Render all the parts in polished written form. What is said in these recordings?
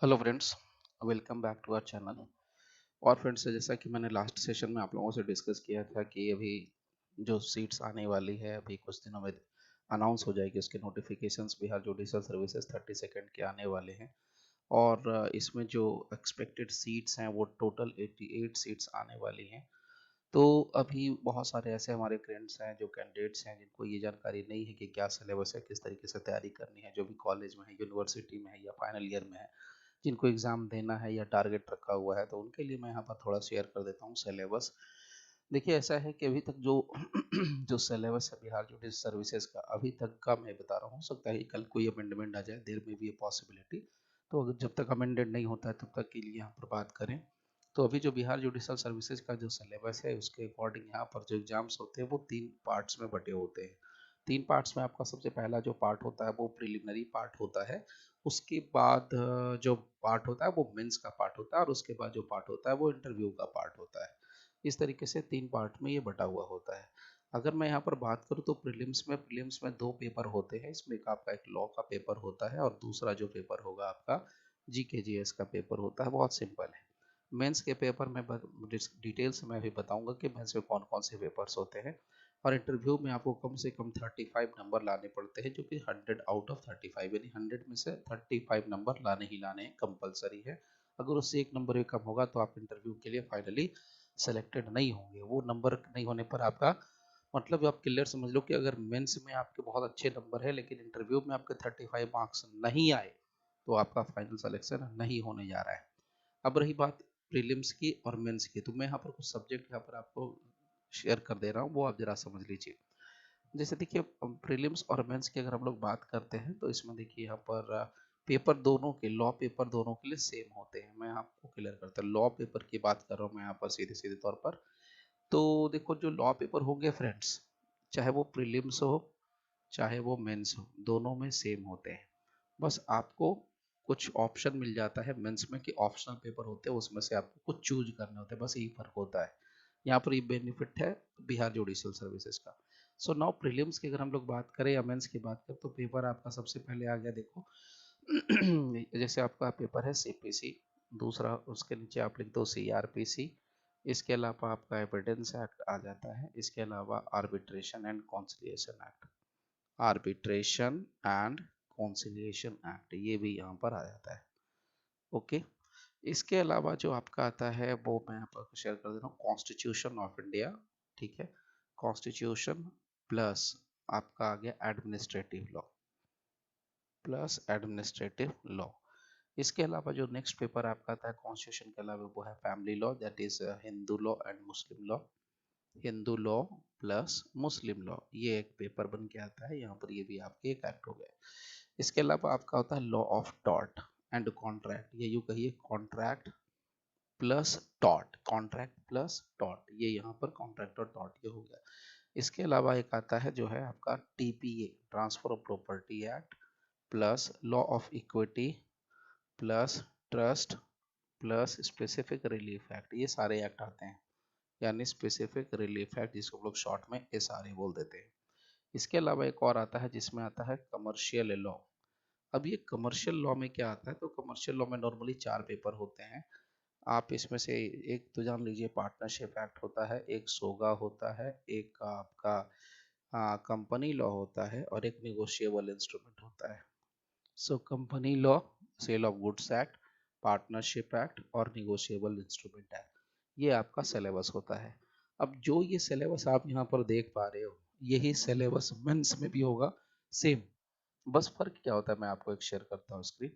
Hello friends, welcome back to our channel. और friends, जैसा कि मैंने लास्ट सेशन में आप लोगों से डिस्कस किया था कि अभी जो सीट्स आने वाली है अभी कुछ दिनों में अनाउंस हो जाएगी, उसके नोटिफिकेशंस बिहार जुडिशल सर्विसेज 32 के आने वाले हैं। और इसमें जो एक्सपेक्टेड सीट्स हैं वो टोटल 88 सीट्स आने वाली हैं। तो अभी बहुत सारे ऐसे हमारे फ्रेंड्स हैं जो कैंडिडेट्स हैं जिनको ये जानकारी नहीं है कि क्या सिलेबस है, किस तरीके से तैयारी करनी है, जो भी कॉलेज में है, यूनिवर्सिटी में है या फाइनल ईयर में है, जिनको एग्ज़ाम देना है या टारगेट रखा हुआ है, तो उनके लिए मैं यहाँ पर थोड़ा शेयर कर देता हूँ सिलेबस। देखिए, ऐसा है कि अभी तक जो जो सिलेबस है बिहार जुडिशल सर्विसेज का अभी तक का मैं बता रहा हूँ, हो सकता है कि कल कोई अमेंडमेंट आ जाए, देर में भी ये पॉसिबिलिटी। तो अगर जब तक अमेंडेड नहीं होता है तब तक के लिए यहाँ पर बात करें तो अभी जो बिहार जुडिशल सर्विसेज का जो सिलेबस है उसके अकॉर्डिंग यहाँ पर जो एग्जाम्स होते हैं वो 3 पार्ट्स में बटे होते हैं। 3 पार्ट्स में आपका सबसे पहला जो पार्ट होता है वो प्रिलिमिनरी पार्ट होता है। उसके बाद जो पार्ट होता है वो मेंस का पार्ट होता है और उसके बाद जो पार्ट होता है वो इंटरव्यू का पार्ट होता है। इस तरीके से 3 पार्ट में ये बटा हुआ होता है। अगर मैं यहाँ पर बात करूँ तो प्रीलिम्स में 2 पेपर होते हैं। इसमें एक आपका एक लॉ का पेपर होता है और दूसरा जो पेपर होगा आपका जीके जीएस का पेपर होता है। बहुत सिंपल है। मेंस के पेपर में डिटेल्स में भी बताऊंगा कि मेंस में कौन कौन से पेपर्स होते हैं। और इंटरव्यू में आपको कम से कम 35 नंबर लाने पड़ते हैं, जो कि 100 आउट ऑफ 35 यानी 100 में से 35 नंबर लाने ही लाने कंपलसरी है। अगर उससे एक नंबर भी कम होगा तो आप इंटरव्यू के लिए फाइनली सेलेक्टेड नहीं होंगे। वो नंबर नहीं होने पर आपका मतलब आप क्लियर समझ लो कि अगर मेंस में आपके बहुत अच्छे नंबर है लेकिन इंटरव्यू में आपके 35 मार्क्स नहीं आए तो आपका फाइनल सिलेक्शन नहीं होने जा रहा है। अब रही बात प्रीलिम्स की और मेंस की, तो मैं यहाँ पर कुछ सब्जेक्ट यहाँ पर आपको शेयर कर दे रहा हूँ, वो आप जरा समझ लीजिए। जैसे देखिए, प्रीलिम्स और मेंस की अगर हम लोग बात करते हैं तो इसमें देखिए यहाँ पर पेपर दोनों के लॉ पेपर दोनों के लिए सेम होते हैं। मैं आपको क्लियर करता हूँ, लॉ पेपर की बात कर रहा हूँ मैं यहाँ पर सीधे सीधे तौर पर। तो देखो, जो लॉ पेपर होंगे फ्रेंड्स, चाहे वो प्रीलिम्स हो चाहे वो मेंस हो, दोनों में सेम होते हैं। बस आपको कुछ ऑप्शन मिल जाता है मेंस में कि ऑप्शनल पेपर होते हैं, उसमें से आपको कुछ चूज करने होते हैं, बस यही फर्क होता है। यहाँ पर ये बेनिफिट है बिहार जुडिशियल सर्विसेज का। सो नाउ प्रीलिम्स की अगर हम लोग बात करें या मेंस की बात करें तो पेपर आपका सबसे पहले आ गया, देखो। जैसे आपका पेपर है सीपीसी, दूसरा उसके नीचे आप लिख दो सीआरपीसी। इसके अलावा आपका एविडेंस एक्ट आ जाता है। इसके अलावा arbitration and conciliation act, arbitration and conciliation act ये भी यहाँ पर आ जाता है। ओके। इसके अलावा जो आपका आता है वो मैं यहाँ पर शेयर कर दे रहा हूँ, कॉन्स्टिट्यूशन ऑफ इंडिया। ठीक है, कॉन्स्टिट्यूशन प्लस आपका आ गया administrative law, plus administrative law. इसके अलावा जो नेक्स्ट पेपर आपका आता है कॉन्स्टिट्यूशन के अलावा वो है family law, that is Hindu law and Muslim law. Hindu law plus Muslim law, ये एक पेपर बन के आता है यहाँ पर, ये भी आपके एक एक्ट हो गए। इसके अलावा आपका होता है law of tort and contract, ये यूँ कहिए contract plus tort, contract plus tort, ये यहाँ पर कॉन्ट्रैक्ट और टॉर्ट ये हो गया। इसके अलावा एक आता है जो है आपका TPA, transfer of property act, plus law of equity plus trust plus specific relief act, ये सारे एक्ट आते हैं। यानी स्पेसिफिक रिलीफ एक्ट जिसको हम लोग शॉर्ट में एसआरए बोल देते हैं। इसके अलावा एक और आता है जिसमें आता है कमर्शियल लॉ। अब ये कमर्शियल लॉ में क्या आता है, तो कमर्शियल लॉ में नॉर्मली 4 पेपर होते हैं। आप इसमें से एक तो जान लीजिए पार्टनरशिप एक्ट होता है, एक सोगा होता है, एक आपका कंपनी लॉ होता है और एक निगोशिएबल इंस्ट्रूमेंट होता है। So company law, sale of goods act, partnership act और निगोशिएबल इंस्ट्रूमेंट एक्ट, ये आपका सिलेबस होता है। अब जो ये सिलेबस आप यहाँ पर देख पा रहे हो यही सिलेबस मेंस में भी होगा, सेम। बस फर्क क्या होता है मैं आपको एक शेयर करता हूँ स्क्रीन।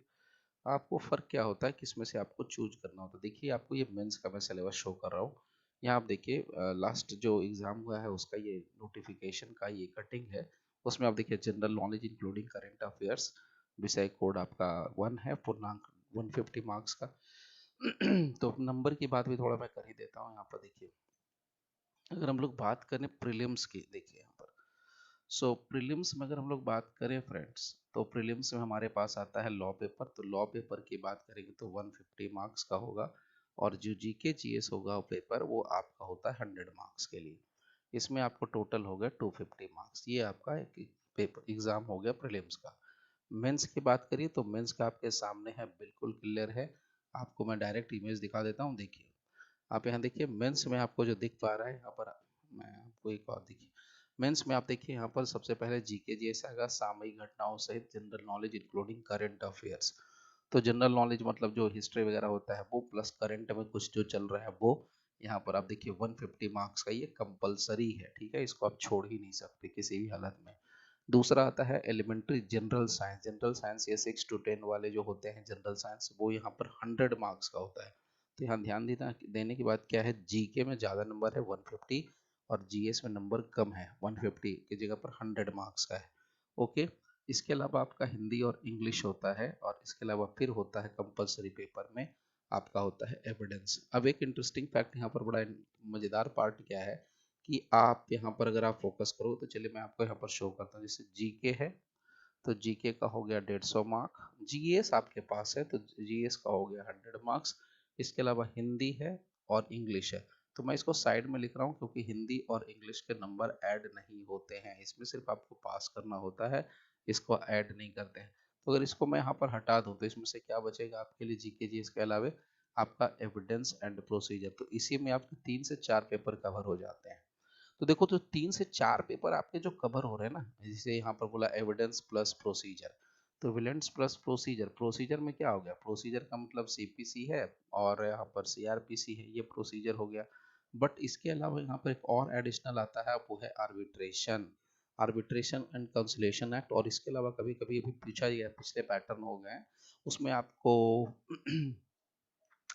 आपको फ़र्क क्या होता है कि इसमें से आपको चूज करना होता है। देखिए, आपको ये मेंस का मैं सिलेबस शो कर रहा हूँ। यहाँ आप देखिए, लास्ट जो एग्ज़ाम हुआ है उसका ये नोटिफिकेशन का ये कटिंग है। उसमें आप देखिए general knowledge including current affairs, विषय कोड आपका 1 है, पूर्णांक 150 मार्क्स का। तो नंबर की बात भी थोड़ा मैं कर ही देता हूँ यहाँ पर। देखिए, अगर हम लोग बात करें प्रीलिम्स की, देखिए यहाँ पर, सो प्रीलिम्स में अगर हम लोग बात करें फ्रेंड्स, तो प्रीलिम्स में हमारे पास आता है लॉ पेपर। तो लॉ पेपर की बात करेंगे तो 150 मार्क्स का होगा और जो जीके जीएस होगा वो पेपर वो आपका होता है 100 मार्क्स के लिए। इसमें आपको टोटल हो गया 250 मार्क्स। ये आपका एक पेपर एग्जाम हो गया प्रीलिम्स का। मेंस की बात करिए तो मेंस का आपके सामने है, बिल्कुल क्लियर है। आपको मैं डायरेक्ट इमेज दिखा देता हूँ, देखिए आप यहाँ देखिए मेंस में आपको जो दिख पा रहा है यहाँ पर, मैं आपको एक और देखिए मेंस में आप देखिए यहाँ पर सबसे पहले जीके जीएस आएगा, सामयिक घटनाओं सहित general knowledge including current affairs. तो जनरल नॉलेज मतलब जो हिस्ट्री वगैरह होता है वो, प्लस करंट में कुछ जो चल रहा है वो। यहाँ पर आप देखिए 150 मार्क्स का ये कंपलसरी है, ठीक है, इसको आप छोड़ ही नहीं सकते किसी भी हालत में। दूसरा आता है elementary general science. General science ये 6 to 10 वाले जो होते हैं जनरल साइंस, वो यहाँ पर 100 मार्क्स का होता है। तो यहाँ ध्यान देना, देने की बात क्या है, जीके में ज़्यादा नंबर है 150, और जीएस में नंबर कम है 150 की जगह पर 100 मार्क्स का है। ओके। इसके अलावा आपका हिंदी और इंग्लिश होता है, और इसके अलावा फिर होता है कंपलसरी पेपर में आपका होता है एविडेंस। अब एक इंटरेस्टिंग फैक्ट यहाँ पर, बड़ा मज़ेदार पार्ट क्या है कि आप यहाँ पर अगर आप फोकस करो तो चलिए मैं आपको यहाँ पर शो करता हूँ। जैसे जीके है तो जीके का हो गया 150 मार्क, जीएस आपके पास है तो जीएस का हो गया 100 मार्क्स। इसके अलावा हिंदी है और इंग्लिश है, तो मैं इसको साइड में लिख रहा हूँ क्योंकि हिंदी और इंग्लिश के नंबर ऐड नहीं होते हैं इसमें, सिर्फ आपको पास करना होता है, इसको ऐड नहीं करते हैं। तो अगर इसको मैं यहाँ पर हटा दूँ तो इसमें से क्या बचेगा आपके लिए जीके जी, इसके अलावा आपका एविडेंस एंड प्रोसीजर। तो इसी में आपके 3 से 4 पेपर कवर हो जाते हैं। तो देखो, तो 3 से 4 पेपर आपके जो कवर हो रहे हैं ना, जैसे यहाँ पर बोला एविडेंस प्लस प्रोसीजर, तो एविडेंस प्लस प्रोसीजर, प्रोसीजर में क्या हो गया, प्रोसीजर का मतलब सीपीसी है और यहाँ पर सीआरपीसी है, ये प्रोसीजर हो गया। बट इसके अलावा यहाँ पर एक और एडिशनल आता है, वो है arbitration, arbitration and consolidation act. और इसके अलावा कभी कभी अभी पूछा गया, पिछले पैटर्न हो गए उसमें आपको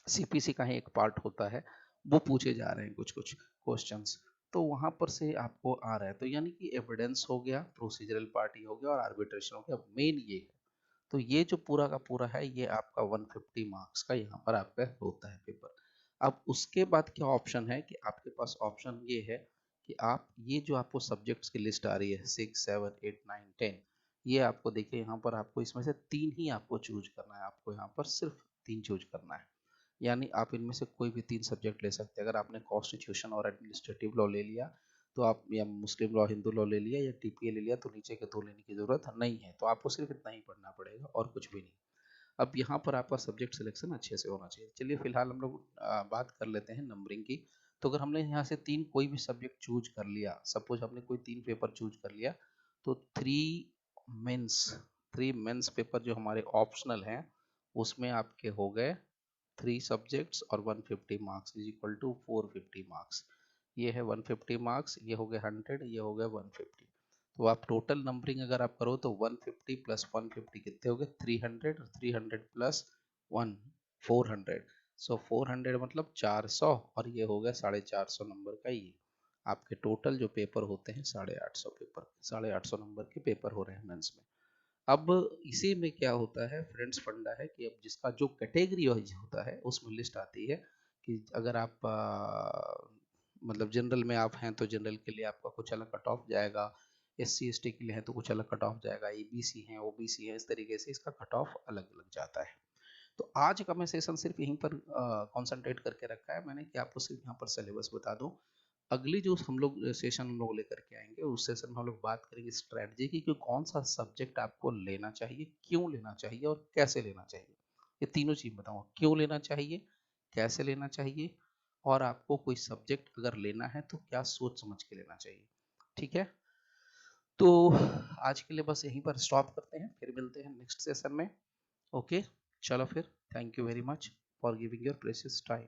सीपीसी का ही एक पार्ट होता है, वो पूछे जा रहे हैं कुछ कुछ क्वेश्चंस, तो वहां पर से आपको आ रहा है। तो यानी कि एविडेंस हो गया, प्रोसीजरल पार्ट हो गया और आर्बिट्रेशन हो गया, मेन ये है। तो ये जो पूरा का पूरा है ये आपका 150 मार्क्स का यहाँ पर आपका होता है पेपर। अब उसके बाद क्या ऑप्शन है कि आपके पास ऑप्शन ये है कि आप ये जो आपको सब्जेक्ट्स की लिस्ट आ रही है 6, 7, 8, 9, 10, ये आपको देखिए यहाँ पर आपको इसमें से 3 ही आपको चूज करना है, आपको यहाँ पर सिर्फ 3 चूज करना है। यानी आप इनमें से कोई भी 3 सब्जेक्ट ले सकते हैं। अगर आपने कॉन्स्टिट्यूशन और एडमिनिस्ट्रेटिव लॉ ले लिया तो आप, या मुस्लिम लॉ हिंदू लॉ ले लिया, या टीपीए ले लिया, तो नीचे के 2 लेने की जरूरत नहीं है, तो आपको सिर्फ इतना ही पढ़ना पड़ेगा और कुछ भी नहीं। अब यहाँ पर आपका सब्जेक्ट सिलेक्शन अच्छे से होना चाहिए। चलिए फिलहाल हम लोग बात कर लेते हैं नंबरिंग की। तो अगर हमने यहाँ से 3 कोई भी सब्जेक्ट चूज कर लिया, सपोज हमने कोई 3 पेपर चूज कर लिया, तो 3 मेंस पेपर जो हमारे ऑप्शनल हैं उसमें आपके हो गए 3 सब्जेक्ट्स और 150 marks is equal to 450 marks. ये है 150 मार्क्स, ये हो गए 100, ये हो गए 150। तो आप टोटल नंबरिंग अगर आप करो तो 150 प्लस 150 कितने हो गए 300, और 300 प्लस 1 400। सो 400 मतलब 400, और ये हो गया 450 नंबर का। ये आपके टोटल जो पेपर होते हैं 850 पेपर, 850 नंबर के पेपर हो रहे हैं मेंस में। अब इसी में क्या होता है फ्रेंड्स, फंडा है कि अब जिसका जो कैटेगरी वाइज होता है उसमें लिस्ट आती है कि अगर आप मतलब जनरल में आप हैं तो जनरल के लिए आपका कुछ अलग कट ऑफ जाएगा, एससी एसटी के लिए है तो कुछ अलग कट ऑफ जाएगा, ईबीसी है ओबीसी है, इस तरीके से इसका कट ऑफ अलग अलग जाता है। तो आज का मैं सेशन सिर्फ यहीं पर कंसंट्रेट करके रखा है मैंने कि आपको सिर्फ यहाँ पर सिलेबस बता दूं। अगली जो हम लोग सेशन हम लोग लेकर के आएंगे उस सेशन में हम लोग बात करेंगे स्ट्रेटजी की, कि कौन सा सब्जेक्ट आपको लेना चाहिए, क्यों लेना चाहिए और कैसे लेना चाहिए। ये तीनों चीज बताऊंगा, क्यों लेना चाहिए, कैसे लेना चाहिए, और आपको कोई सब्जेक्ट अगर लेना है तो क्या सोच समझ के लेना चाहिए। ठीक है, तो आज के लिए बस यहीं पर स्टॉप करते हैं, फिर मिलते हैं नेक्स्ट सेशन में। ओके, चलो फिर, thank you very much for giving your precious time.